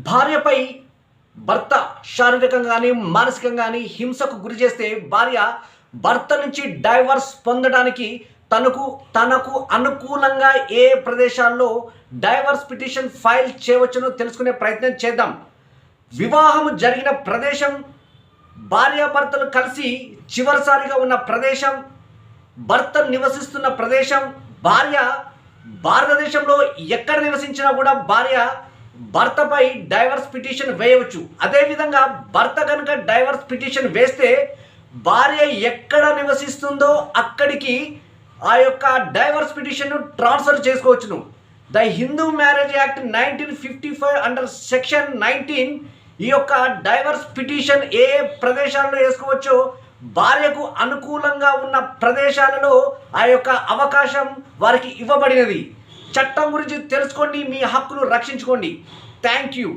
భార్యపై భర్త శారీరకంగా కానీ మానసికంగా కానీ హింసకు గురి చేస్తే భార్య భర్త నుంచి డైవర్స్ పొందడానికి తనకు అనుకూలంగా ఏ ప్రదేశాల్లో డైవర్స్ పిటిషన్ ఫైల్ చేయవచ్చునో తెలుసుకునే ప్రయత్నం చేద్దాం. వివాహం జరిగిన ప్రదేశం, భార్యాభర్తలు కలిసి చివరిసారిగా ఉన్న ప్రదేశం, భర్త నివసిస్తున్న ప్రదేశం, భార్య భారతదేశంలో ఎక్కడ నివసించినా కూడా భార్య భర్తపై డైవర్స్ పిటిషన్ వేయవచ్చు. అదేవిధంగా భర్త కనుక డైవర్స్ పిటిషన్ వేస్తే భార్య ఎక్కడ నివసిస్తుందో అక్కడికి ఆ యొక్క డైవర్స్ పిటిషన్ను ట్రాన్స్ఫర్ చేసుకోవచ్చును. The Hindu marriage act 1955 under section 19 ఈ యొక్క డైవర్స్ పిటిషన్ ఏ ప్రదేశాల్లో వేసుకోవచ్చో భార్యకు అనుకూలంగా ఉన్న ప్రదేశాలలో ఆ యొక్క అవకాశం వారికి ఇవ్వబడినది. చట్టం గురించి తెలుసుకోండి, మీ హక్కును రక్షించుకోండి. Thank you.